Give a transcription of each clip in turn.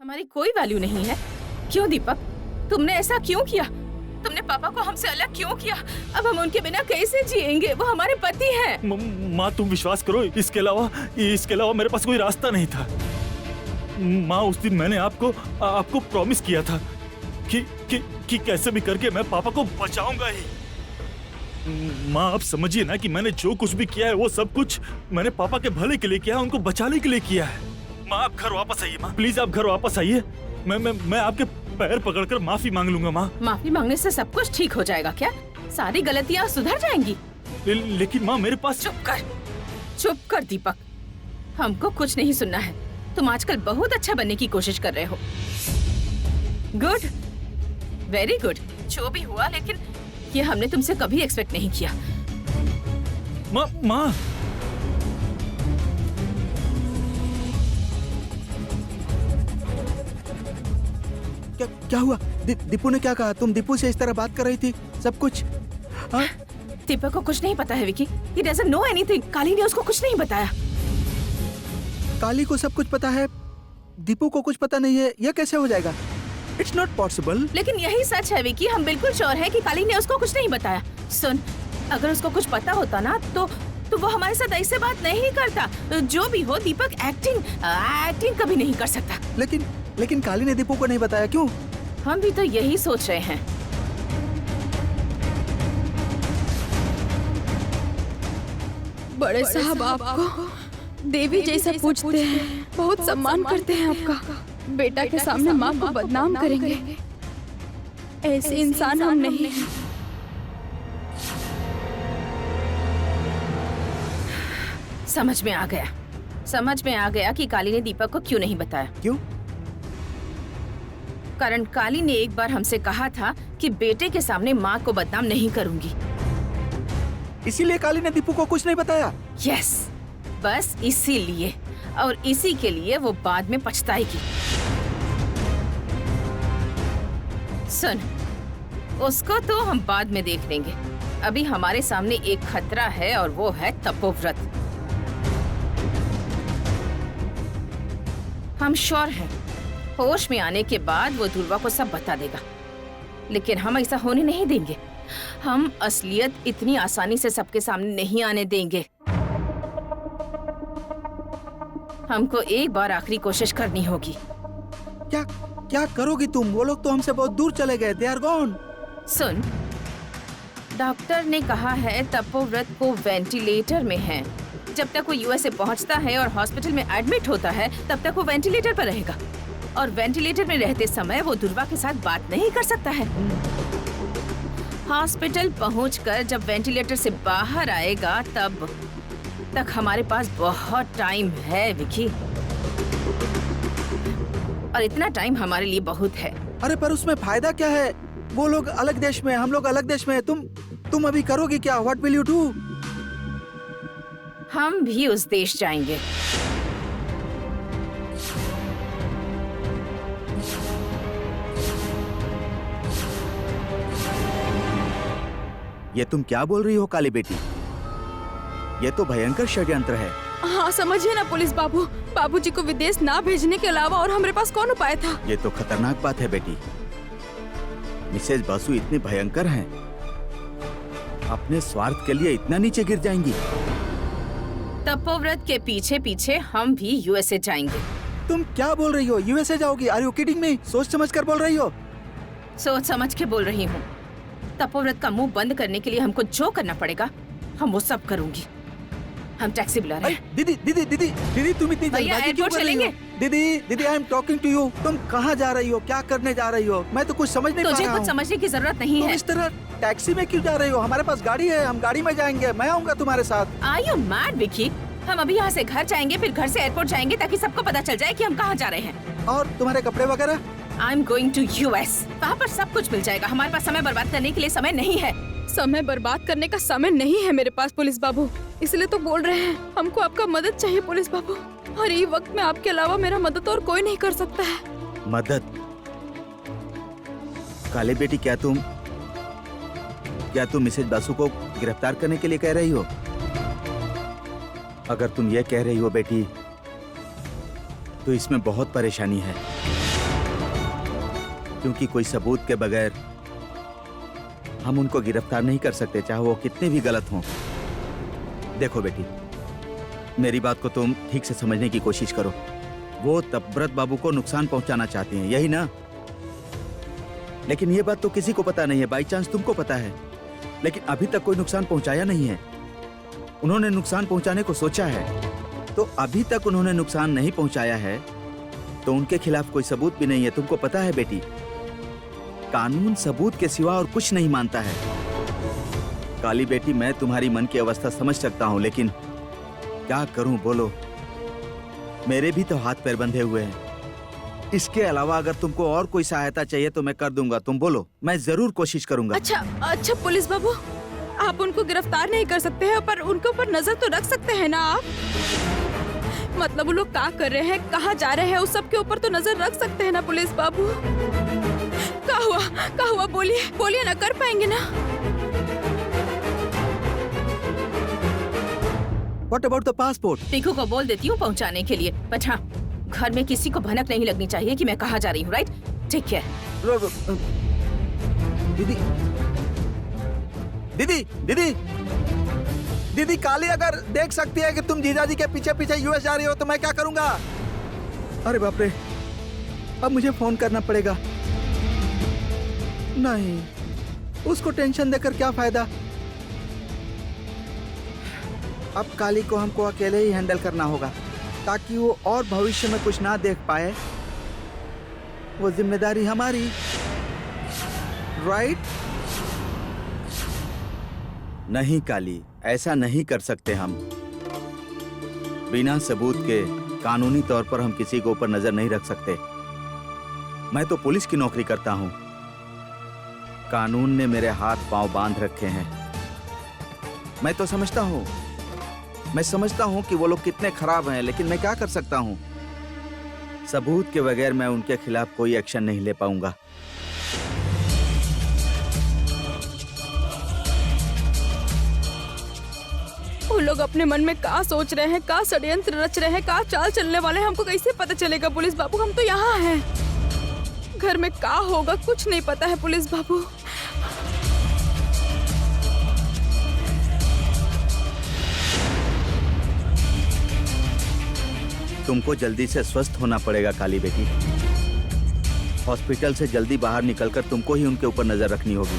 हमारी कोई वैल्यू नहीं है? क्यों दीपक, तुमने ऐसा क्यों किया? तुमने पापा को हमसे अलग क्यों किया? अब हम उनके बिना कैसे जिएंगे? वो हमारे पति हैं। माँ तुम विश्वास करो, इसके अलावा मेरे पास कोई रास्ता नहीं था। माँ उस दिन मैंने आपको प्रॉमिस किया था कि कैसे भी करके मैं पापा को बचाऊंगा ही। माँ आप समझिए ना कि मैंने जो कुछ भी किया है वो सब कुछ मैंने पापा के भले के लिए किया है, उनको बचाने के लिए किया है। माँ आप घर वापस आइए, माँ प्लीज आप घर वापस आइए। मैं आपके पैर पकड़कर माफी मांग लूंगा माँ। माफी मांगने से सब कुछ ठीक हो जाएगा क्या? सारी गलतियाँ सुधर जाएंगी? लेकिन माँ मेरे पास। चुप कर दीपक, हमको कुछ नहीं सुनना है। तुम आजकल बहुत अच्छा बनने की कोशिश कर रहे हो। Good, very good. जो भी हुआ, लेकिन ये हमने तुमसे कभी एक्सपेक्ट नहीं किया। माँ क्या हुआ? दीपू ने क्या कहा? तुम दीपू से इस तरह बात कर रही थी? सब कुछ दीपक को कुछ नहीं पता है Vicky. He doesn't know anything। काली ने उसको कुछ नहीं बताया। काली को सब कुछ पता है, दीपू को कुछ पता नहीं है, यह कैसे हो जाएगा? It's not possible. लेकिन यही सच है विकी, हम बिल्कुल श्योर हैं कि काली ने उसको कुछ नहीं बताया। सुन, अगर उसको कुछ पता होता ना तो वो हमारे साथ ऐसे बात नहीं करता। जो भी हो, दीपक एक्टिंग कभी नहीं कर सकता। लेकिन काली ने दीपू को नहीं बताया, क्यों? हम भी तो यही सोच रहे हैं। बड़े साहब आपको देवी जैसा पूछते हैं, बहुत सम्मान करते हैं आपका। बेटा के सामने माँ को बदनाम करेंगे, ऐसे इंसान हम नहीं हैं। समझ में आ गया कि काली ने दीपक को क्यों नहीं बताया। क्यों? कारण काली ने एक बार हमसे कहा था कि बेटे के सामने माँ को बदनाम नहीं करूंगी। इसीलिए काली ने दीपू को कुछ नहीं बताया। यस, बस इसीलिए, और इसी के लिए वो बाद में पछताएगी। सुन, उसको तो हम बाद में देख लेंगे। अभी हमारे सामने एक खतरा है और वो है तपोव्रत। हम श्योर हैं, होश में आने के बाद वो ध्रुवा को सब बता देगा। लेकिन हम ऐसा होने नहीं देंगे। हम असलियत इतनी आसानी से सबके सामने नहीं आने देंगे। हमको एक बार आखिरी कोशिश करनी होगी। क्या करोगी तुम? वो लोग तो हमसे बहुत दूर चले गए। They are gone. सुन, डॉक्टर ने कहा है तपोव्रत को वेंटिलेटर में है। जब तक वो यूएसए पहुंचता है और हॉस्पिटल में एडमिट होता है, तब तक वो वेंटिलेटर पर रहेगा। और वेंटिलेटर में रहते समय वो ध्रुवा के साथ बात नहीं कर सकता है। हॉस्पिटल पहुंचकर जब वेंटिलेटर से बाहर आएगा, तब तक हमारे पास बहुत टाइम है विकी, और इतना टाइम हमारे लिए बहुत है। अरे पर उसमें फायदा क्या है? वो लोग अलग देश में, हम लोग अलग देश में। तुम अभी करोगी क्या? What will you do? हम भी उस देश जाएंगे। ये तुम क्या बोल रही हो काली बेटी? ये तो भयंकर षड्यंत्र है। हाँ समझिए ना पुलिस बाबू, बाबूजी को विदेश ना भेजने के अलावा और हमारे पास कौन उपाय था? ये तो खतरनाक बात है बेटी। मिसेज बासु इतनी भयंकर हैं, अपने स्वार्थ के लिए इतना नीचे गिर जाएंगी। तपोव्रत के पीछे पीछे हम भी यूएसए जाएंगे। तुम क्या बोल रही हो? यूएसए जाओगी? Are you kidding me? सोच समझ कर बोल रही हो? सोच समझ के बोल रही हूँ। तपोव्रत का मुंह बंद करने के लिए हमको जो करना पड़ेगा, हम वो सब करूंगी। हम टैक्सी बुला रहे हैं। दीदी तुम इतनी जल्दबाजी क्यों कर रही हो? दीदी I am talking to you. तुम कहाँ जा रही हो? क्या करने जा रही हो? मैं तो कुछ समझ नहीं पा रहा हूँ। तुझे कुछ समझने की जरूरत नहीं है। इस तरह टैक्सी में क्यों जा रही हो? हमारे पास गाड़ी है, हम गाड़ी में जाएंगे। मैं आऊंगा तुम्हारे साथ। Are you mad Vicky? हम अभी यहाँ से घर जाएंगे, फिर घर से एयरपोर्ट जाएंगे, ताकि सबको पता चल जाए कि हम कहाँ जा रहे हैं। और तुम्हारे कपड़े वगैरह? I am going to US. वहाँ पर सब कुछ मिल जाएगा। हमारे पास समय बर्बाद करने के लिए समय नहीं है। समय बर्बाद करने का समय नहीं है मेरे पास पुलिस बाबू, इसलिए तो बोल रहे हैं। हमको आपका मदद चाहिए पुलिस बाबू, और ये वक्त में आपके अलावा मेरा मदद और कोई नहीं कर सकता है। मदद? काले बेटी, क्या तुम मिसेज बासु को गिरफ्तार करने के लिए कह रही हो? अगर तुम ये कह रही हो बेटी, तो इसमें बहुत परेशानी है। क्योंकि कोई सबूत के बगैर हम उनको गिरफ्तार नहीं कर सकते, चाहे वो कितने भी गलत हों। देखो बेटी, मेरी बात को तुम ठीक से समझने की कोशिश करो। वो तब्रत बाबू को नुकसान पहुंचाना चाहती हैं, यही ना? लेकिन ये बात तो किसी को पता नहीं है, बाई चांस तुमको पता है, लेकिन अभी तक कोई नुकसान पहुंचाया नहीं है। उन्होंने नुकसान पहुंचाने को सोचा है, तो अभी तक उन्होंने नुकसान नहीं पहुंचाया है, तो उनके खिलाफ कोई सबूत भी नहीं है। तुमको पता है बेटी, कानून सबूत के सिवा और कुछ नहीं मानता है। काली बेटी, मैं तुम्हारी मन की अवस्था समझ सकता हूं, लेकिन क्या करूं बोलो, मेरे भी तो हाथ पैर बंधे हुए हैं। इसके अलावा अगर तुमको और कोई सहायता चाहिए तो मैं कर दूंगा। तुम बोलो, मैं जरूर कोशिश करूंगा। अच्छा पुलिस बाबू, आप उनको गिरफ्तार नहीं कर सकते हैं, पर उनके ऊपर नजर तो रख सकते हैं ना आप? मतलब वो लोग क्या कर रहे हैं, कहाँ जा रहे हैं, उस सब के ऊपर तो नजर रख सकते हैं ना पुलिस बाबू? क्या हुआ बोलिए ना, कर पाएंगे ना? What about the passport? Tiku को बोल देती हूँ पहुँचाने के लिए, बट हाँ, घर में किसी को भनक नहीं लगनी चाहिए कि मैं कहाँ जा रही हूँ, राइट? ठीक है। दीदी दीदी दीदी दीदी, काली अगर देख सकती है कि तुम जीजाजी के पीछे पीछे यूएस जा रही हो तो मैं क्या करूंगा? अरे बाप रे, अब मुझे फोन करना पड़ेगा। नहीं, उसको टेंशन देकर क्या फायदा? अब काली को हमको अकेले ही हैंडल करना होगा, ताकि वो और भविष्य में कुछ ना देख पाए। वो जिम्मेदारी हमारी, राइट? नहीं काली, ऐसा नहीं कर सकते हम। बिना सबूत के कानूनी तौर पर हम किसी के ऊपर नजर नहीं रख सकते। मैं तो पुलिस की नौकरी करता हूं। कानून ने मेरे हाथ पांव बांध रखे हैं। मैं तो समझता हूं कि वो लोग कितने खराब हैं, लेकिन मैं क्या कर सकता हूं? सबूत के बगैर मैं उनके खिलाफ कोई एक्शन नहीं ले पाऊंगा। वो लोग अपने मन में क्या सोच रहे हैं, क्या षड्यंत्र रच रहे हैं, क्या चाल चलने वाले हैं, हमको कैसे पता चलेगा पुलिस बाबू? हम तो यहाँ हैं। घर में क्या होगा कुछ नहीं पता है पुलिस बाबू। तुमको जल्दी से स्वस्थ होना पड़ेगा काली बेटी। हॉस्पिटल से जल्दी बाहर निकलकर तुमको ही उनके ऊपर नजर रखनी होगी।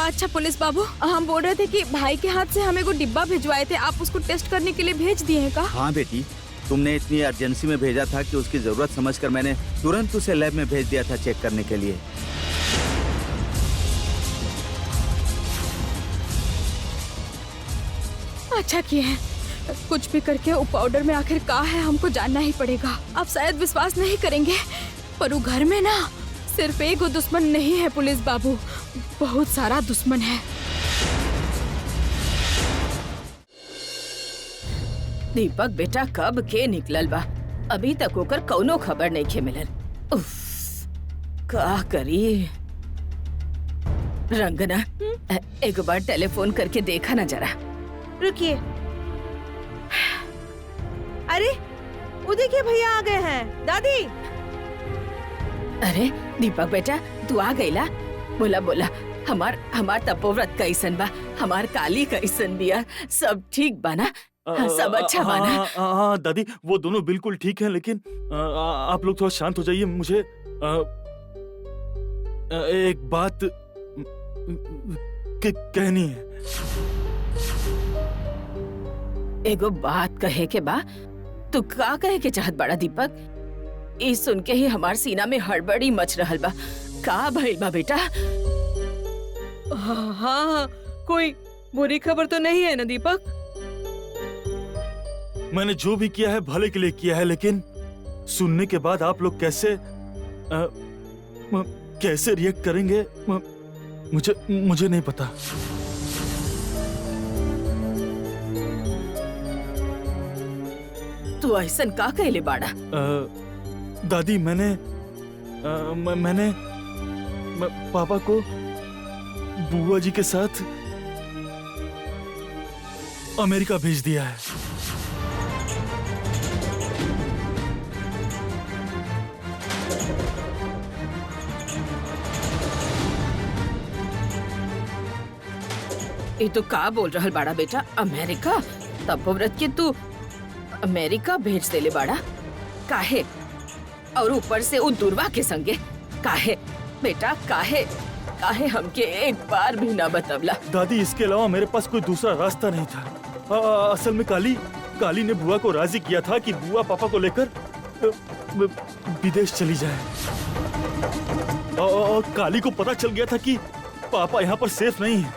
अच्छा पुलिस बाबू, हम बोल रहे थे कि भाई के हाथ से हमें वो डिब्बा भिजवाए थे, आप उसको टेस्ट करने के लिए भेज दिए हैं का? हाँ बेटी, तुमने इतनी अर्जेंसी में भेजा था कि उसकी जरूरत समझकर मैंने तुरंत उसे लैब में भेज दिया था चेक करने के लिए। अच्छा किया है। कुछ भी करके वो पाउडर में आखिर क्या है हमको जानना ही पड़ेगा। आप शायद विश्वास नहीं करेंगे, पर वो घर में ना सिर्फ एक दुश्मन नहीं है पुलिस बाबू, बहुत सारा दुश्मन है। दीपक बेटा कब के निकलल बा, अभी तक ओकर कौनो खबर नहीं के मिलल। उफ, का करी? रंगना, एक बार टेलीफोन करके देखा ना जरा। रुकिए। अरे वो देखिए भैया आ गए हैं। दादी। अरे दीपक बेटा, तू आ गईला? बोला बोला, हमार तपोव्रत कैसन बा, हमार काली कैसन बिया, सब ठीक बा ना? सब अच्छा बा ना? हाँ दादी, वो दोनों बिल्कुल ठीक हैं, लेकिन आप लोग थोड़ा शांत हो जाइए। मुझे एक बात कहनी है। एगो बात कहे के बा? तू का कहे के चाहत बड़ा दीपक? ई सुन के ही हमार सीना में हड़बड़ी मच रहल बा। का भइल बा बेटा? हाँ, कोई बुरी खबर तो नहीं है ना दीपक? मैंने जो भी किया है भले के लिए किया है, लेकिन सुनने के बाद आप लोग कैसे रिएक्ट करेंगे मुझे नहीं पता। तू ऐसन का कहले बाड़ा? दादी, मैंने पापा को बुआ जी के साथ अमेरिका भेज दिया है। ये तो का बोल रहल बाड़ा बेटा? अमेरिका? तपोव्रत के तू अमेरिका भेज देले बाड़ा? काहे? और ऊपर से वो दुर्वा के संगे काहे? बेटा काहे? काहे हमके एक बार भी ना बतवला? दादी, इसके अलावा मेरे पास कोई दूसरा रास्ता नहीं था। असल में काली ने बुआ को राजी किया था कि बुआ पापा को लेकर विदेश चली जाए। और काली को पता चल गया था कि पापा यहाँ पर सेफ नहीं है,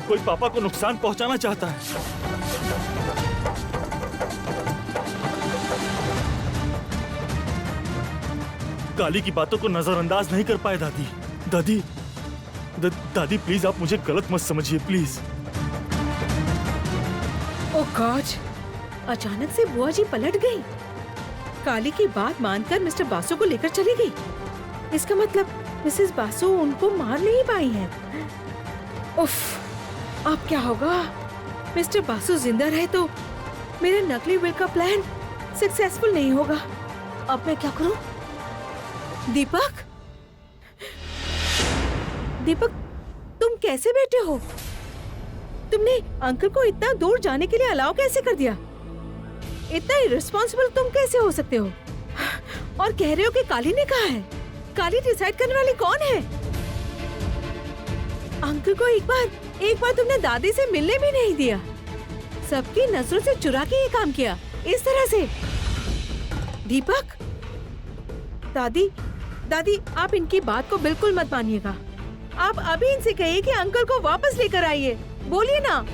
कोई पापा को नुकसान पहुंचाना चाहता है। काली की बातों को नजरअंदाज नहीं कर पाए दादी। दादी प्लीज आप मुझे गलत मत समझिए प्लीज। ओ गॉड, अचानक से बुआ जी पलट गई। काली की बात मानकर मिस्टर बासु को लेकर चली गई। इसका मतलब मिसेस बासु उनको मार नहीं पाई है। उफ, अब क्या होगा? मिस्टर बासु जिंदा रहे तो मेरा नकली विल का प्लान सक्सेसफुल नहीं होगा। अब मैं क्या करूं? दीपक, तुम कैसे बैठे हो? तुमने अंकल को इतना दूर जाने के लिए अलाउ कैसे कर दिया? इतना इररिस्पॉन्सिबल तुम कैसे हो सकते हो? और कह रहे हो कि काली ने कहा है। काली डिसाइड करने वाली कौन है? अंकल को एक बार तुमने दादी से मिलने भी नहीं दिया। सबकी नजरों से चुरा के ये काम किया इस तरह से। दीपक, दादी आप इनकी बात को बिल्कुल मत मानिएगा। आप अभी इनसे कहिए कि अंकल को वापस लेकर आइए। बोलिए ना।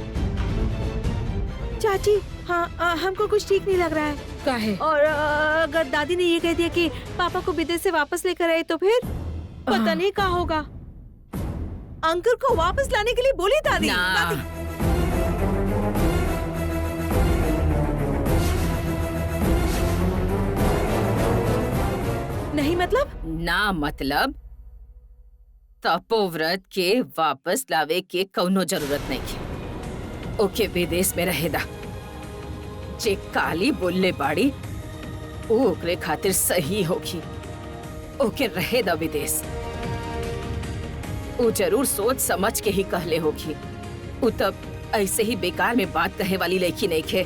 चाची, हाँ, हमको कुछ ठीक नहीं लग रहा है। काहे? और अगर दादी ने ये कह दिया कि पापा को विदेश से वापस लेकर आए तो फिर पता नहीं क्या होगा। अंकल को वापस लाने के लिए बोली दादी। नहीं मतलब? ना मतलब तपोव्रत के वापस लावे के कौनो जरूरत नहीं है। ओके विदेश में रहेदा। जे काली बोलले बाड़ी वो ओकरे खातिर सही होगी। ओके रहेदा विदेश। वो जरूर सोच समझ के ही कहले होगी। वो तब ऐसे ही बेकार में बात कहे वाली लड़की नहीं खे।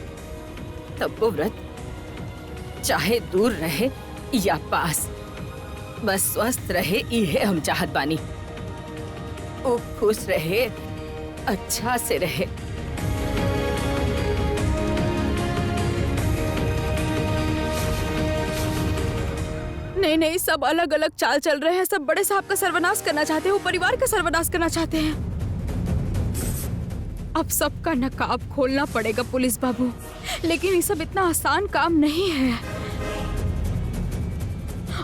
तपोव्रत चाहे दूर रहे या पास, बस स्वस्थ रहे इहे हम चाहत बानी। ओ खुश रहे, अच्छा से रहे। नहीं, सब अलग अलग चाल चल रहे हैं। सब बड़े साहब का सर्वनाश करना चाहते हैं, वो परिवार का सर्वनाश करना चाहते हैं। अब सबका नकाब खोलना पड़ेगा पुलिस बाबू, लेकिन ये सब इतना आसान काम नहीं है।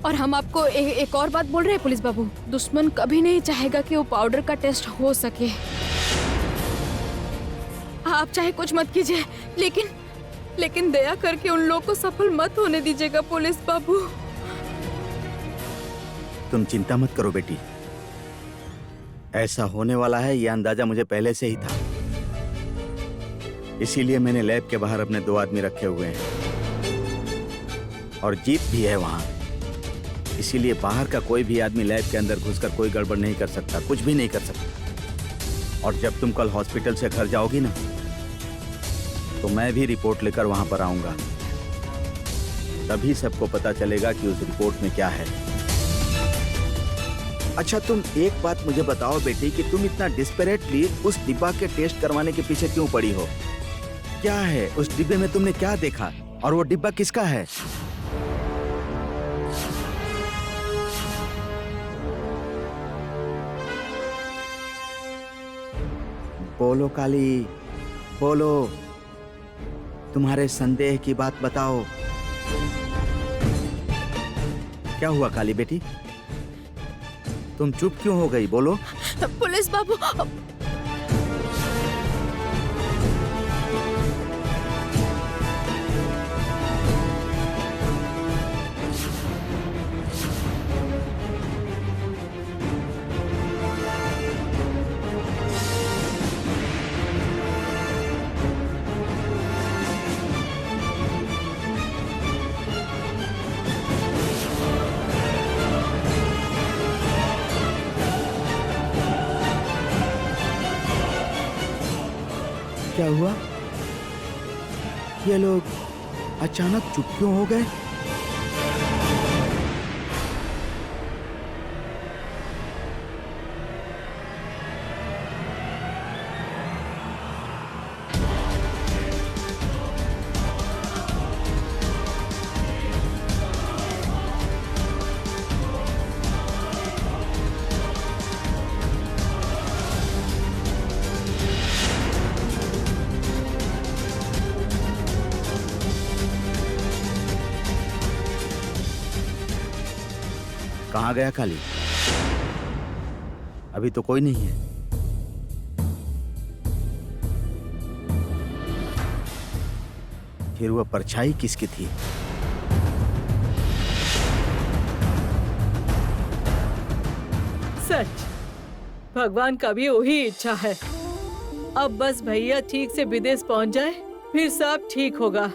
और हम आपको एक और बात बोल रहे हैं पुलिस बाबू, दुश्मन कभी नहीं चाहेगा कि वो पाउडर का टेस्ट हो सके। आप चाहे कुछ मत कीजिए, लेकिन दया करके उन लोगों को सफल मत होने दीजिएगा पुलिस बाबू। तुम चिंता मत करो बेटी, ऐसा होने वाला है यह अंदाजा मुझे पहले से ही था। इसीलिए मैंने लैब के बाहर अपने 2 आदमी रखे हुए हैं और जीप भी है वहां। इसीलिए बाहर का कोई भी आदमी लैब के अंदर घुसकर कोई गड़बड़ नहीं कर सकता, कुछ भी नहीं कर सकता। और जब तुम कल हॉस्पिटल से घर जाओगी ना, तो मैं भी रिपोर्ट लेकर वहां पर आऊंगा। तभी सबको पता चलेगा कि उस रिपोर्ट में क्या है। अच्छा, तुम एक बात मुझे बताओ बेटी कि तुम इतना डिस्परेटली उस डिब्बा के टेस्ट करवाने के पीछे क्यों पड़ी हो? क्या है उस डिब्बे में? तुमने क्या देखा? और वो डिब्बा किसका है? बोलो काली, बोलो, तुम्हारे संदेह की बात बताओ। क्या हुआ काली बेटी? तुम चुप क्यों हो गई? बोलो। पुलिस बाबू, क्या हुआ? ये लोग अचानक चुप क्यों हो गए? कहाँ गया काली? अभी तो कोई नहीं है। फिर वह परछाई किसकी थी? सच, भगवान का भी वही इच्छा है। अब बस भैया ठीक से विदेश पहुंच जाए, फिर सब ठीक होगा।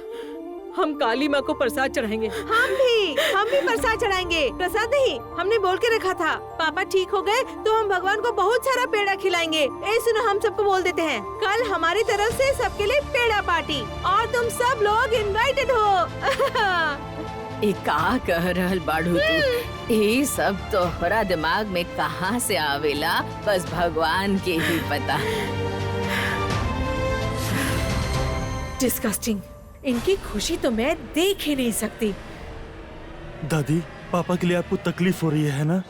हम काली माँ को प्रसाद चढ़ाएंगे। हम भी प्रसाद चढ़ाएंगे। प्रसाद नहीं, हमने बोल के रखा था पापा ठीक हो गए तो हम भगवान को बहुत सारा पेड़ा खिलाएंगे। ए सुनो, हम सबको बोल देते हैं कल हमारी तरफ से सबके लिए पेड़ा पार्टी और तुम सब लोग इनवाइटेड हो। ये का कह रहल बाड़ू तू? ये सब तोहरा दिमाग में कहाँ से आवेला, बस भगवान के ही पता। डिस्गस्टिंग। इनकी खुशी तो मैं देख ही नहीं सकती। दादी, पापा के लिए आपको तकलीफ हो रही है ना?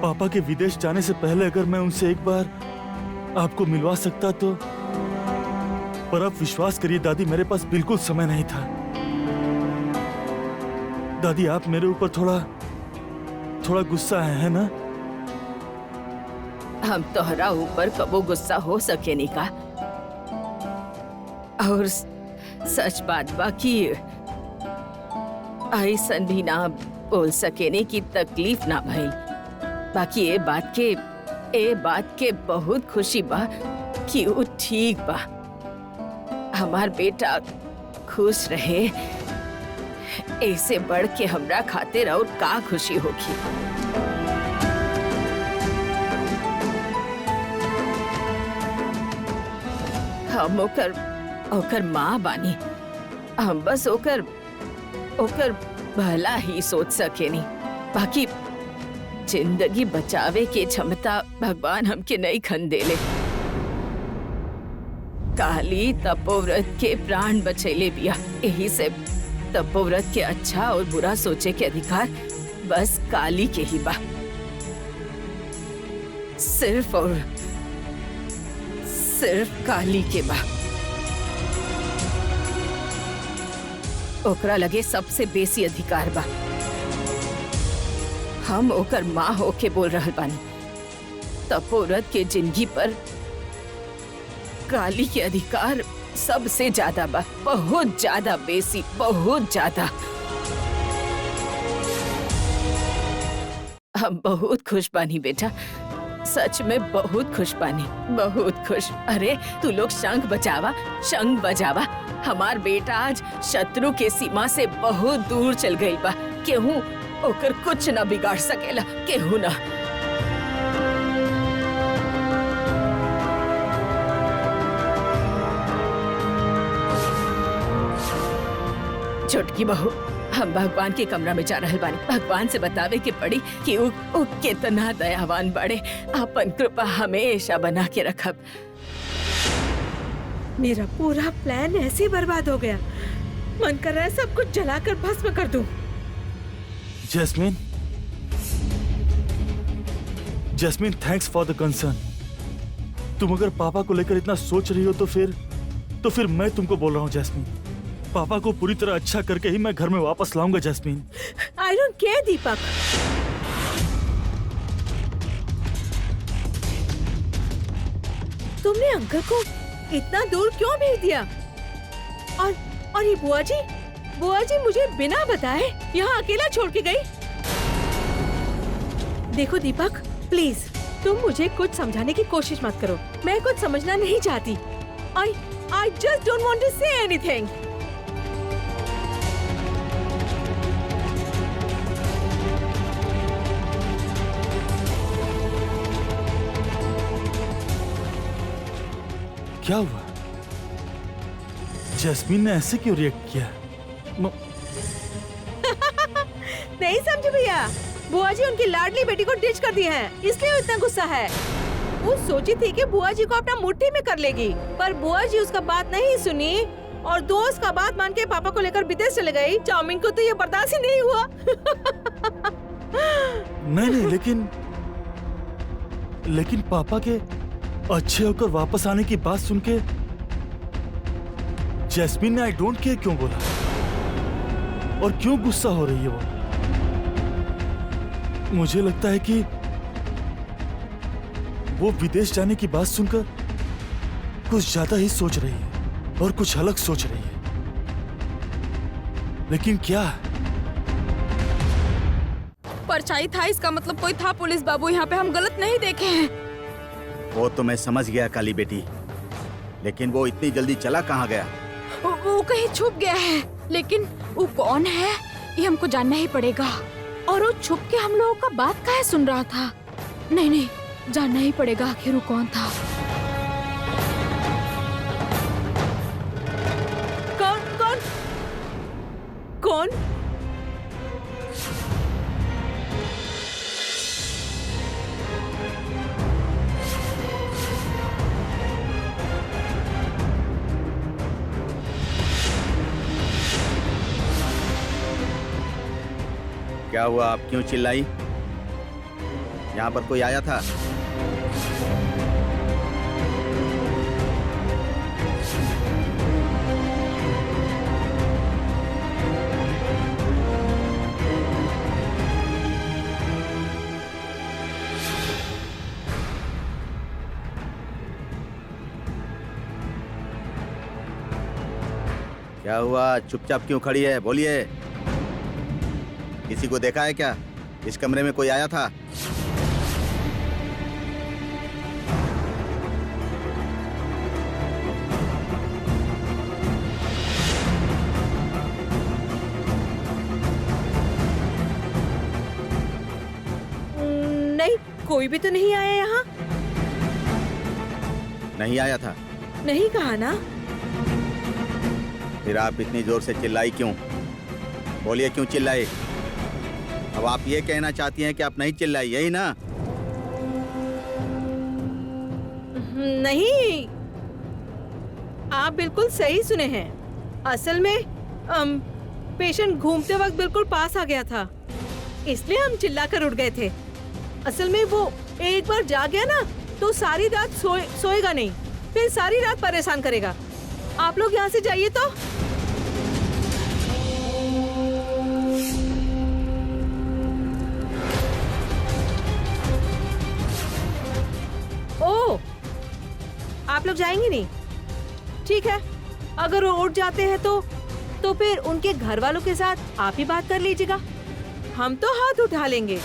पापा के विदेश जाने से पहले अगर मैं उनसे एक बार आपको मिलवा सकता तो। पर आप विश्वास करिए दादी, मेरे पास बिल्कुल समय नहीं था। दादी, आप मेरे ऊपर थोड़ा गुस्सा है ना? हम तोहरा ऊपर कबो गुस्सा हो सके नहीं का। और सच बात बा कि ऐसन भी ना बोल सके नहीं कि तकलीफ ना भइल। बाकी ये बात के बहुत खुशी बा कि वो ठीक बा। हमार बेटा खुश रहे, ऐसे बढ़ के हमरा खातिर और का खुशी होगी। हम ओकर माँ बानी। हम बस ओकर भला ही सोच सके नहीं। बाकी जिंदगी बचावे के क्षमता भगवान हमके नहीं खन देले। काली तपोव्रत के प्राण बचैले बिया। यही से तपोव्रत के अच्छा और बुरा सोचे के अधिकार बस काली के ही बा। सिर्फ और सिर्फ काली के बा। ओकरा लगे सबसे बेसी अधिकार बा। हम ओकर माँ होके बोल रहल बानी। तपोव्रत के जिंदगी पर काली के अधिकार सबसे ज्यादा बा, बहुत ज्यादा बेसी, बहुत ज्यादा। हम बहुत खुश बानी बेटा, सच में बहुत खुश बानी, बहुत खुश। अरे तू लोग शंख बजावा। हमार बेटा आज शत्रु के सीमा से बहुत दूर चल गई बा। केहू ओकर कुछ न बिगाड़ सकेला, केहू ना। छोटकी बहू, हम भगवान के कमरा में जा रहल बानी। भगवान से बतावे के पड़ी कि उ कितना दयावान बड़े। अपन कृपा हमेशा बना के रखब। मेरा पूरा प्लान ऐसे ही बर्बाद हो गया। मन कर रहा है सब कुछ जलाकर भस्म कर दूं। Jasmine, thanks for the concern. तुम अगर पापा को लेकर इतना सोच रही हो तो फिर मैं तुमको बोल रहा हूँ जैस्मीन, पापा को पूरी तरह अच्छा करके ही मैं घर में वापस लाऊंगा जैस्मीन। आई डोंट केयर दीपक। तुमने अंकल को इतना दूर क्यों भेज दिया? और ये बुआ जी मुझे बिना बताए यहाँ अकेला छोड़ के गई। देखो दीपक, प्लीज तुम मुझे कुछ समझाने की कोशिश मत करो। मैं कुछ समझना नहीं चाहती। I just don't want to say anything. क्या हुआ? जैस्मीन ने ऐसे क्यों रिएक्ट किया? नहीं समझे भैया, बुआ जी उनकी लाडली बेटी को डिच कर दी है, इसलिए वो इतना गुस्सा है। वो सोची थी कि बुआ जी को अपना मुट्ठी में कर लेगी, पर बुआ जी उसका बात नहीं सुनी और दोस्त का बात मान के पापा को लेकर विदेश चले गई। चाउमीन को तो ये बर्दाश्त ही नहीं हुआ। नहीं, लेकिन पापा के अच्छे होकर वापस आने की बात सुन के जैस्मीन ने आई डोंट केयर क्यों बोला? और क्यों गुस्सा हो रही है वो? मुझे लगता है कि वो विदेश जाने की बात सुनकर कुछ ज्यादा ही सोच रही है और कुछ अलग सोच रही है। लेकिन क्या? परछाई था, इसका मतलब कोई था पुलिस बाबू। यहाँ पे हम गलत नहीं देखे हैं। वो तो मैं समझ गया काली बेटी, लेकिन वो इतनी जल्दी चला कहाँ गया? वो कहीं छुप गया है, लेकिन वो कौन है ये हमको जानना ही पड़ेगा। और वो छुप के हम लोगों का बात काहे सुन रहा था? नहीं, जानना ही पड़ेगा आखिर वो कौन था। कौन? क्या हुआ? आप क्यों चिल्लाई? यहाँ पर कोई आया था? क्या हुआ? चुपचाप क्यों खड़ी है? बोलिए। किसी को देखा है क्या? इस कमरे में कोई आया था? नहीं, कोई भी तो नहीं आया यहाँ। नहीं आया था? नहीं कहा ना। फिर आप इतनी जोर से चिल्लाई क्यों? बोलिए, क्यों चिल्लाई? अब आप ये कहना चाहती हैं कि आप नहीं चिल्लाई, यही ना? नहीं, आप बिल्कुल सही सुने हैं। असल में पेशेंट घूमते वक्त बिल्कुल पास आ गया था, इसलिए हम चिल्लाकर उठ गए थे। असल में वो एक बार जाग गया ना तो सारी रात सोएगा नहीं, फिर सारी रात परेशान करेगा। आप लोग यहाँ से जाइए तो। ओह, आप लोग जाएंगे नहीं? ठीक है, अगर वो उठ जाते हैं तो फिर उनके घर वालों के साथ आप ही बात कर लीजिएगा, हम तो हाथ उठा लेंगे।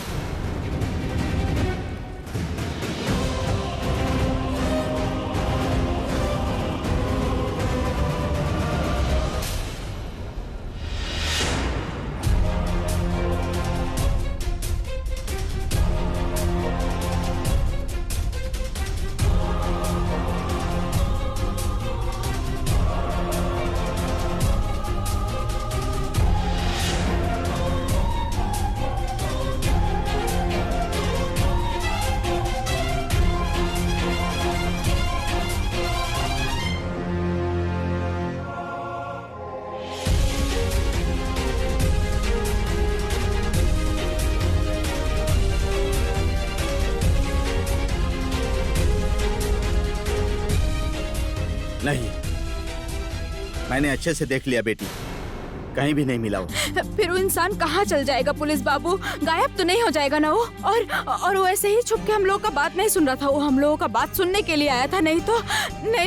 नहीं, मैंने अच्छे से देख लिया बेटी, कहीं भी नहीं मिला वो। फिर वो इंसान कहाँ चल जाएगा पुलिस बाबू? गायब तो नहीं हो जाएगा ना वो? और वो ऐसे ही छुप के हम लोगों का बात नहीं सुन रहा था, वो हम लोगों का बात सुनने के लिए आया था। नहीं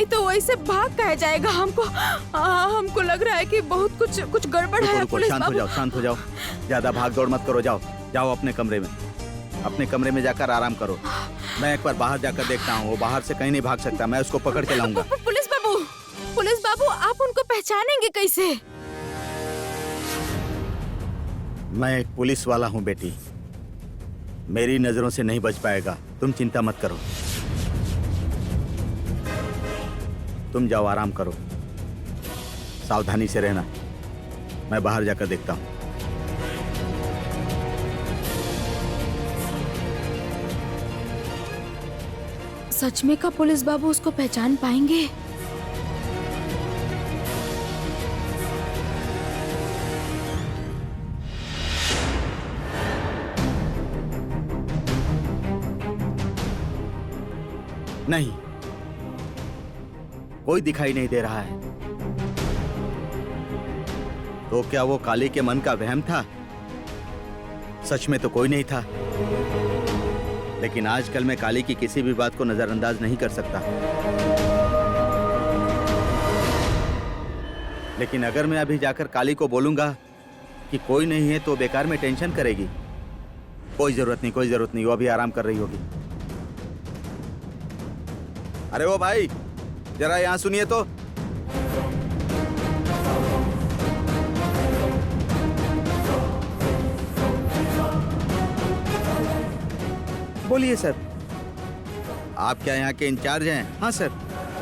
तो वो ऐसे भाग कह जाएगा। हमको लग रहा है कि बहुत कुछ गड़बड़ है पुलिस बाबू। शांत हो जाओ, ज्यादा भाग दौड़ मत करो। जाओ अपने कमरे में जाकर आराम करो। मैं एक बार बाहर जाकर देखता हूँ, वो बाहर से कहीं नहीं भाग सकता, मैं उसको पकड़ के लाऊंगा। पुलिस बाबू, आप उनको पहचानेंगे कैसे? मैं एक पुलिस वाला हूँ बेटी, मेरी नजरों से नहीं बच पाएगा, तुम चिंता मत करो। तुम जाओ, आराम करो, सावधानी से रहना। मैं बाहर जाकर देखता हूँ। सच में का पुलिस बाबू उसको पहचान पाएंगे? नहीं, कोई दिखाई नहीं दे रहा है। तो क्या वो काली के मन का वहम था? सच में तो कोई नहीं था। लेकिन आजकल मैं काली की किसी भी बात को नजरअंदाज नहीं कर सकता। लेकिन अगर मैं अभी जाकर काली को बोलूंगा कि कोई नहीं है तो बेकार में टेंशन करेगी। कोई जरूरत नहीं, कोई जरूरत नहीं, वो अभी आराम कर रही होगी। अरे वो भाई, जरा यहां सुनिए तो। बोलिए सर। आप क्या यहाँ के इंचार्ज हैं? हाँ सर,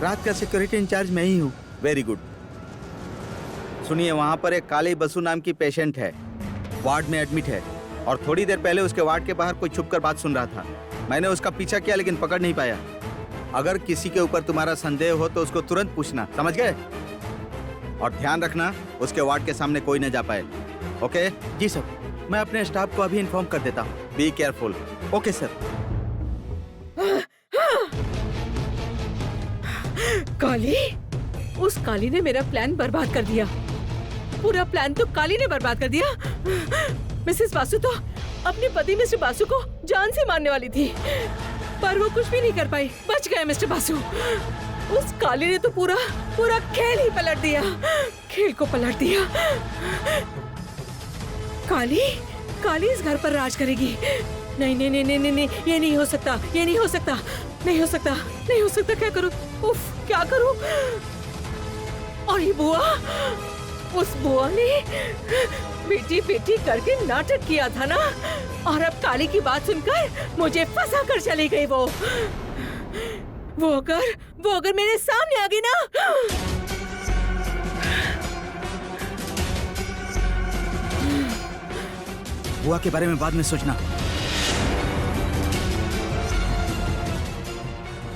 रात का सिक्योरिटी इंचार्ज मैं ही हूँ। Very good. सुनिए, वहाँ पर एक काली बसु नाम की पेशेंट है, वार्ड में एडमिट है, और थोड़ी देर पहले उसके वार्ड के बाहर कोई छुपकर बात सुन रहा था। मैंने उसका पीछा किया लेकिन पकड़ नहीं पाया। अगर किसी के ऊपर तुम्हारा संदेह हो तो उसको तुरंत पूछना, समझ गए? और ध्यान रखना उसके वार्ड के सामने कोई न जा पाए। ओके? जी सर, मैं अपने स्टाफ को अभी इन्फॉर्म कर देता हूँ। Be careful. Okay sir. Kali, उस काली ने मेरा प्लान बर्बाद कर दिया। पूरा प्लान तो काली ने बर्बाद कर दिया। मिसेस बासु तो अपने पति मिस्टर बासु को जान से मारने वाली थी, पर वो कुछ भी नहीं कर पाई। बच गए मिस्टर बासु। उस काली ने तो पूरा खेल ही पलट दिया। खेल को पलट दिया। काली इस घर पर राज करेगी। नहीं नहीं नहीं नहीं नहीं, ये नहीं हो सकता, ये नहीं हो सकता, नहीं हो सकता, नहीं हो सकता। क्या करूं? उफ, क्या करूं? और ये बुआ, उस बुआ ने बेटी बेटी करके नाटक किया था ना, और अब काली की बात सुनकर मुझे फंसा कर चली गई। वो अगर मेरे सामने आ गई ना, बुआ के बारे में बाद में सोचना,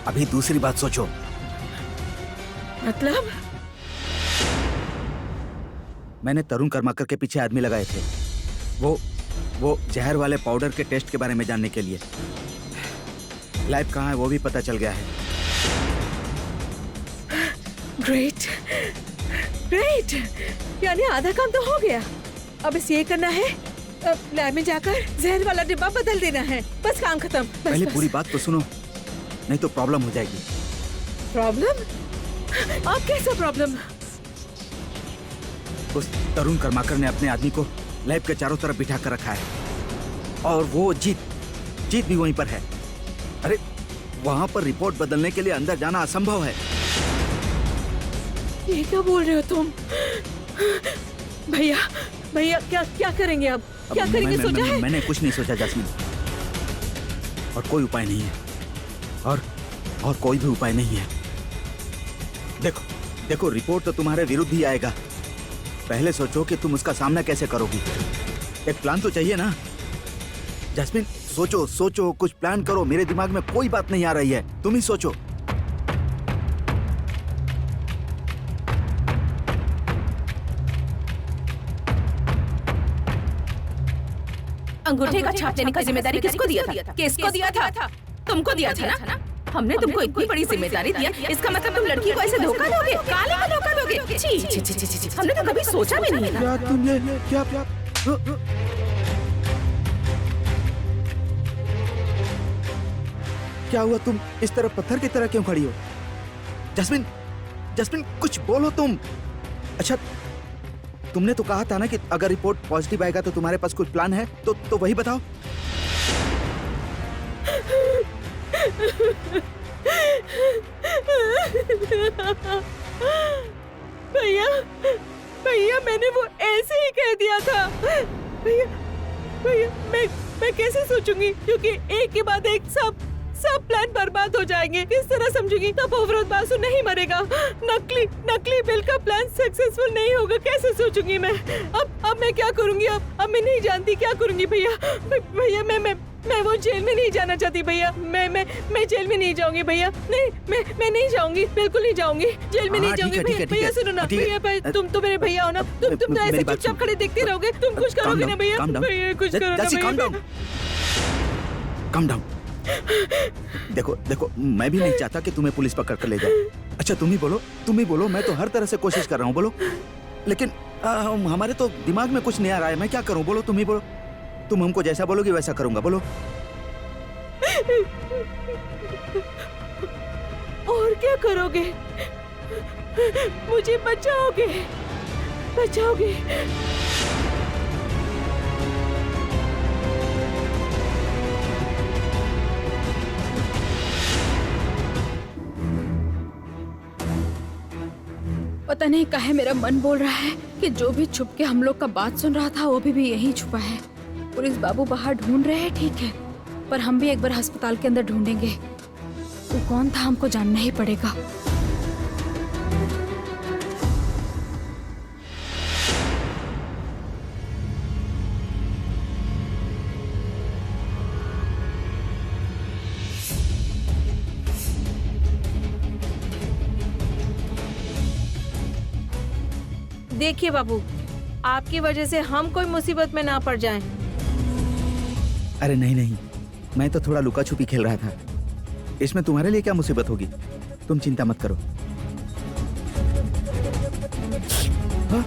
अभी दूसरी बात सोचो। मतलब? मैंने तरुण कर्माकर के पीछे आदमी लगाए थे, वो जहर वाले पाउडर के टेस्ट के बारे में जानने के लिए। लैब कहाँ है वो भी पता चल गया है। ग्रेट ग्रेट, यानी आधा काम तो हो गया। अब बस ये करना है, लैब में जाकर जहर वाला डिब्बा बदल देना है। बस काम खत्म। पहले पूरी बात तो सुनो, नहीं तो प्रॉब्लम हो जाएगी। प्रॉब्लम? आप कैसा प्रॉब्लम? उस तरुण कर्माकर ने अपने आदमी को लैब के चारों तरफ बिठा कर रखा है, और वो जीत भी वहीं पर है। अरे वहां पर रिपोर्ट बदलने के लिए अंदर जाना असंभव है। ये क्या बोल रहे हो तुम? भैया क्या करेंगे अब? क्या करेंगे सोचा है? मैंने कुछ नहीं सोचा जैस्मिन, और कोई उपाय नहीं है, और कोई भी उपाय नहीं है। देखो रिपोर्ट तो तुम्हारे विरुद्ध ही आएगा। पहले सोचो कि तुम उसका सामना कैसे करोगी। एक प्लान तो चाहिए ना जैस्मिन। सोचो, कुछ प्लान करो। मेरे दिमाग में कोई बात नहीं आ रही है, तुम ही सोचो। अंगूठे का छाप देने का जिम्मेदारी किसको दिया था? किसको दिया था? तुमको दिया था ना? हमने तुमको इतनी बड़ी जिम्मेदारी दिया, इसका मतलब तुम लड़की को ऐसे धोखा दोगे? काली को धोखा दोगे? छी, हमने तो कभी सोचा भी नहीं था। क्या हुआ? तुम इस तरह पत्थर की तरह क्यों खड़ी हो? जैस्मिन, कुछ बोलो तुम। अच्छा, तुमने तो कहा था ना कि अगर रिपोर्ट पॉजिटिव आएगा तो तुम्हारे पास कुछ प्लान है, तो वही बताओ। भैया मैंने वो ऐसे ही कह दिया था। भैया मैं कैसे सोचूंगी, क्योंकि एक के बाद एक सब प्लान बर्बाद हो जाएंगे। किस तरह समझूंगी? तपोव्रत बासु नहीं मरेगा। नकली बिल का प्लान सक्सेसफुल नहीं होगा। कैसे सोचूंगी मैं? अब मैं क्या करूंगी? अब मैं नहीं जानती क्या करूंगी भैया। भैया मैं वो जेल में नहीं जाना चाहती भैया। मैं जेल में नहीं जाऊंगी भैया। नहीं, मैं नहीं जाऊंगी, बिल्कुल नहीं जाऊंगी, जेल में नहीं हाँ, जाऊंगी ठीक है, भैया। ठीक है, भैया सुनो ना ठीक है। भैया, तुम तो मेरे भैया हो ना। तुम तो मेरी ऐसे बात चुपचाप सुन। खड़े देखते रहोगे। तुम कुछ करोगे ना भैया? भैया कुछ करो ना भैया। Calm down. देखो मैं भी नहीं चाहता कि तुम्हें पुलिस पकड़ कर ले जाए। अच्छा तुम ही बोलो, मैं तो हर तरह से कोशिश कर रहा हूँ, बोलो। लेकिन हमारे तो दिमाग में कुछ नहीं आ रहा है, मैं क्या करूँ? बोलो, तुम ही बोलो। तुम हमको जैसा बोलोगी वैसा करूंगा, बोलो। और क्या करोगे? मुझे बचाओगे? पता नहीं काहे मेरा मन बोल रहा है कि जो भी छुप के हम लोग का बात सुन रहा था वो भी यहीं छुपा है। पुलिस बाबू बाहर ढूंढ रहे हैं, ठीक है, पर हम भी एक बार अस्पताल के अंदर ढूंढेंगे। वो कौन था हमको जानना ही पड़ेगा। देखिए बाबू, आपकी वजह से हम कोई मुसीबत में ना पड़ जाएं। अरे नहीं, मैं तो थोड़ा लुका छुपी खेल रहा था। इसमें तुम्हारे लिए क्या मुसीबत होगी? तुम चिंता मत करो। हाँ?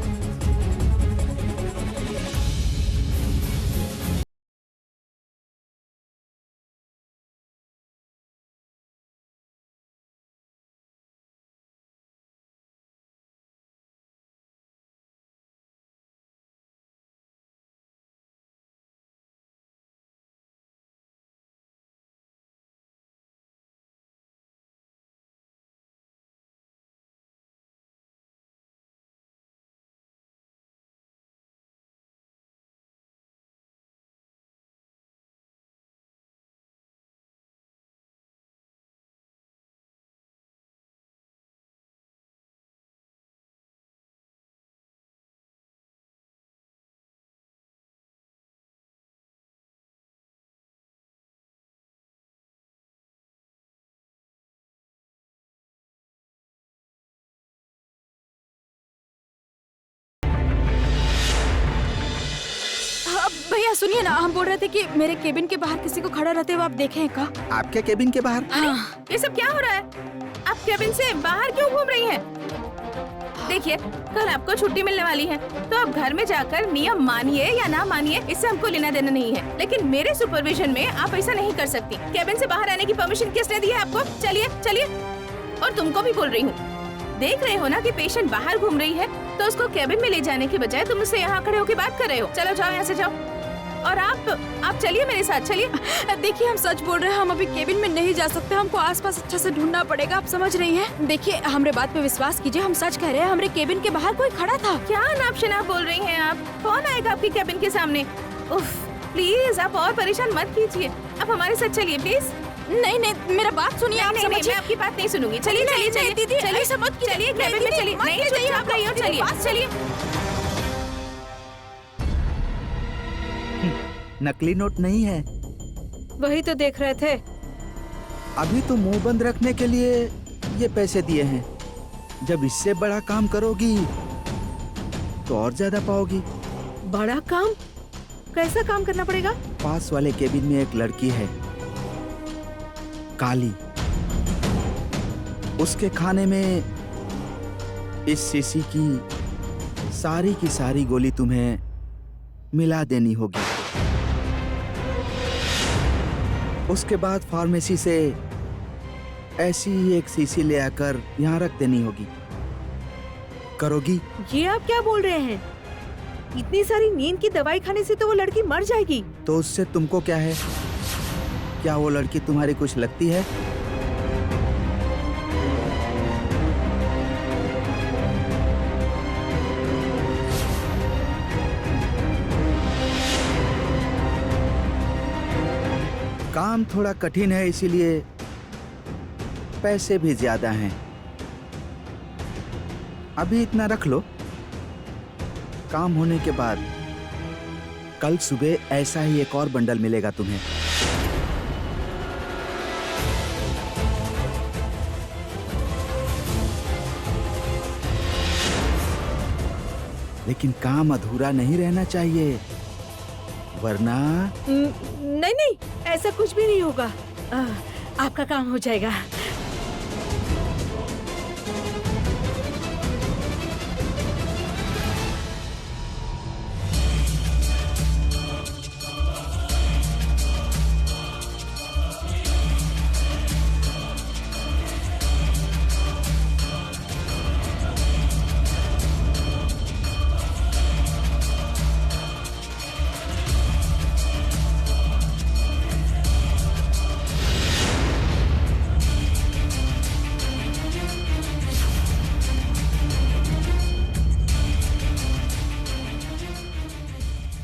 भैया सुनिए ना, हम बोल रहे थे कि मेरे केबिन के बाहर किसी को खड़ा रहते हुए आप देखे हैं क्या? आपके केबिन के बाहर? हाँ। ये सब क्या हो रहा है? आप केबिन से बाहर क्यों घूम रही हैं? देखिए, कल आपको छुट्टी मिलने वाली है, तो आप घर में जाकर नियम मानिए या ना मानिए, इससे हमको लेना देना नहीं है। लेकिन मेरे सुपरविजन में आप ऐसा नहीं कर सकती। केबिन से बाहर आने की परमिशन किसने दी है आपको? चलिए। और तुमको भी बोल रही हूँ, देख रहे हो ना कि पेशेंट बाहर घूम रही है, तो उसको केबिन में ले जाने के बजाय तुम उससे यहाँ खड़े होकर बात कर रहे हो। चलो जाओ, यहाँ से जाओ। और आप चलिए मेरे साथ, चलिए। देखिए हम सच बोल रहे हैं, हम अभी केबिन में नहीं जा सकते। हमको आसपास अच्छा से ढूंढना पड़ेगा, आप समझ रही हैं? देखिए हमारे बात पे विश्वास कीजिए, हम सच कह रहे हैं। हमारे केबिन के बाहर कोई खड़ा था। क्या नाप शनाप बोल रही हैं आप? कौन आएगा आपकी केबिन के सामने? उफ, प्लीज आप और परेशान मत कीजिए। आप हमारे साथ चलिए प्लीज। नहीं, मेरा बात सुनिए, आप नहीं, समझिए। मैं आपकी बात नहीं सुनूंगी। चलिए दीदी, ऐसा मत कीजिए। चलिए केबिन में चलिए। नहीं, चुपचाप रहिए और चलिए। नकली नोट नहीं है। वही तो देख रहे थे। अभी तो मुंह बंद रखने के लिए ये पैसे दिए हैं। जब इससे बड़ा काम करोगी तो और ज्यादा पाओगी। बड़ा काम? कैसा काम करना पड़ेगा? पास वाले केबिन में एक लड़की है, काली। उसके खाने में इस शीशी की सारी गोली तुम्हें मिला देनी होगी। उसके बाद फार्मेसी से ऐसी ही एक शीशी ले आकर यहाँ रख देनी होगी। करोगी? ये आप क्या बोल रहे हैं? इतनी सारी नींद की दवाई खाने से तो वो लड़की मर जाएगी। तो उससे तुमको क्या है? क्या वो लड़की तुम्हारी कुछ लगती है? काम थोड़ा कठिन है, इसीलिए पैसे भी ज्यादा हैं। अभी इतना रख लो, काम होने के बाद कल सुबह ऐसा ही एक और बंडल मिलेगा तुम्हें। लेकिन काम अधूरा नहीं रहना चाहिए, वरना नहीं नहीं, ऐसा कुछ भी नहीं होगा। आपका काम हो जाएगा।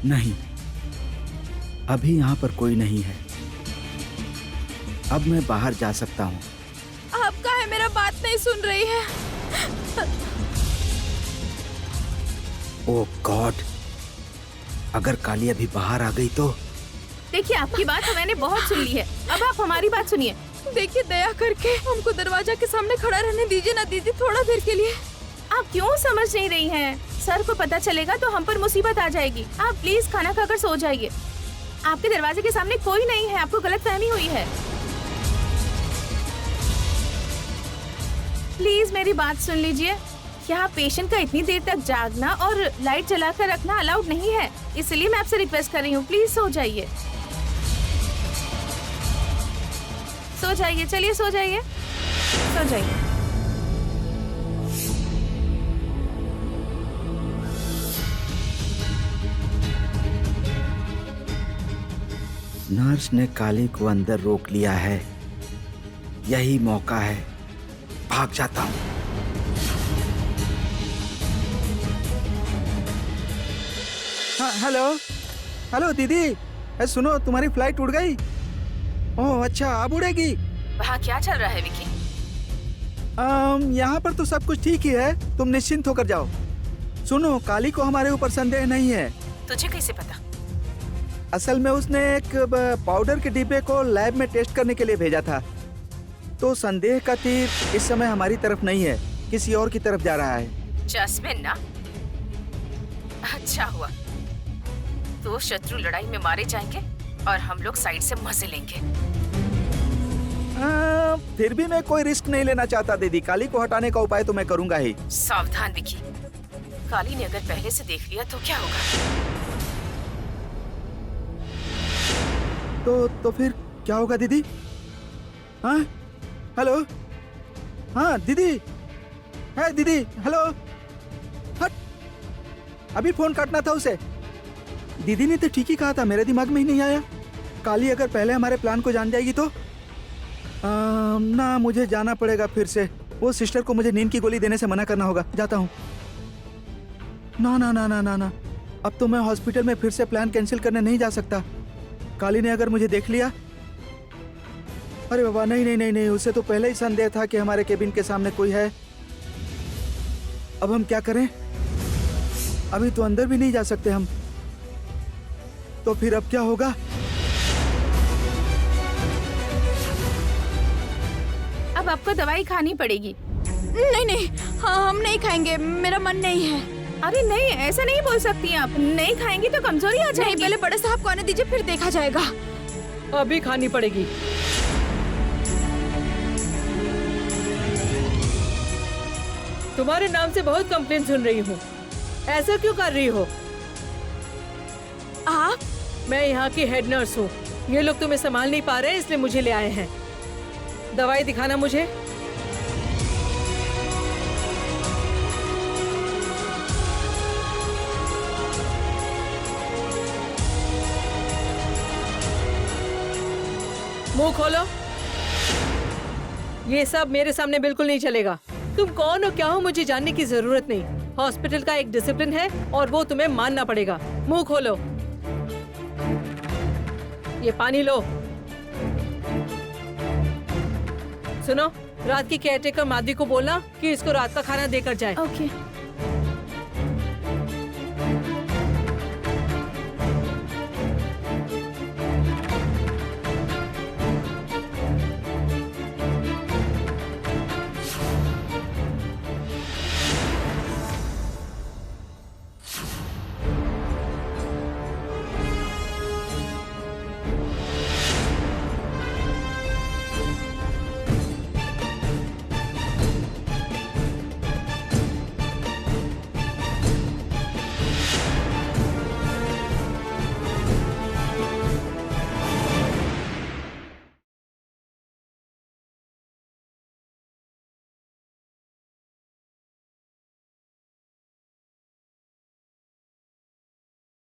नहीं, अभी यहाँ पर कोई नहीं है। अब मैं बाहर जा सकता हूँ। आपका है, मेरा बात नहीं सुन रही है। ओह गॉड, अगर काली अभी बाहर आ गई तो। देखिए, आपकी बात तो मैंने बहुत सुन ली है, अब आप हमारी बात सुनिए। देखिए, दया करके हमको दरवाजा के सामने खड़ा रहने दीजिए ना दीदी, थोड़ा देर के लिए। आप क्यों समझ नहीं रही हैं? सर को पता चलेगा तो हम पर मुसीबत आ जाएगी। आप प्लीज खाना खाकर सो जाइए। आपके दरवाजे के सामने कोई नहीं है, आपको गलतफहमी हुई है। प्लीज मेरी बात सुन लीजिए। यहाँ पेशेंट का इतनी देर तक जागना और लाइट जलाकर रखना अलाउड नहीं है, इसलिए मैं आपसे रिक्वेस्ट कर रही हूँ, प्लीज सो जाइए। सो जाइए, चलिए सो जाइए, सो जाइए। नर्स ने काली को अंदर रोक लिया है, यही मौका है, भाग जाता हूँ। हाँ, हेलो हेलो दीदी, सुनो, तुम्हारी फ्लाइट उड़ गई। ओह अच्छा, अब उड़ेगी। वहाँ क्या चल रहा है विकी? यहाँ पर तो सब कुछ ठीक ही है, तुम निश्चिंत होकर जाओ। सुनो, काली को हमारे ऊपर संदेह नहीं है। तुझे कैसे पता? असल में उसने एक पाउडर के डिब्बे को लैब में टेस्ट करने के लिए भेजा था, तो संदेह का तीर इस समय हमारी तरफ नहीं है, किसी और की तरफ जा रहा है। जैस्मिन ना? अच्छा हुआ, तो शत्रु लड़ाई में मारे जाएंगे और हम लोग साइड से मजे लेंगे। फिर भी मैं कोई रिस्क नहीं लेना चाहता दीदी। काली को हटाने का उपाय तो मैं करूंगा ही। सावधान विकी, काली ने अगर पहले से देख लिया तो क्या होगा? तो फिर क्या होगा दीदी? हाँ हेलो, हाँ दीदी, है दीदी, हेलो। हट, अभी फोन काटना था उसे। दीदी ने तो ठीक ही कहा था, मेरे दिमाग में ही नहीं आया। काली अगर पहले हमारे प्लान को जान जाएगी तो ना, मुझे जाना पड़ेगा फिर से। वो सिस्टर को मुझे नींद की गोली देने से मना करना होगा। जाता हूँ। ना ना ना ना ना ना, अब तो मैं हॉस्पिटल में फिर से प्लान कैंसिल करने नहीं जा सकता। काली ने अगर मुझे देख लिया, अरे बाबा, नहीं नहीं नहीं नहीं, उसे तो पहले ही संदेह था कि हमारे केबिन के सामने कोई है। अब हम क्या करें? अभी तो अंदर भी नहीं जा सकते हम, तो फिर अब क्या होगा? अब आपको दवाई खानी पड़ेगी। नहीं नहीं, हाँ हम नहीं खाएंगे, मेरा मन नहीं है। अरे नहीं, ऐसा नहीं बोल सकती हैं आप। नहीं खाएंगी तो कमजोरी आ जाएगी। नहीं, पहले बड़े साहब को आने दीजिए, फिर देखा जाएगा। अभी खानी पड़ेगी। तुम्हारे नाम से बहुत कंप्लेंट सुन रही हूँ, ऐसा क्यों कर रही हो? आप? मैं यहाँ की हेड नर्स हूँ, ये लोग तुम्हें संभाल नहीं पा रहे इसलिए मुझे ले आए हैं। दवाई दिखाना मुझे। मुंह खोलो। ये सब मेरे सामने बिल्कुल नहीं चलेगा। तुम कौन हो क्या हो मुझे जानने की जरूरत नहीं। हॉस्पिटल का एक डिसिप्लिन है और वो तुम्हें मानना पड़ेगा। मुंह खोलो। ये पानी लो। सुनो, रात की केयरटेकर माधवी को बोलना कि इसको रात का खाना देकर जाए। ओके।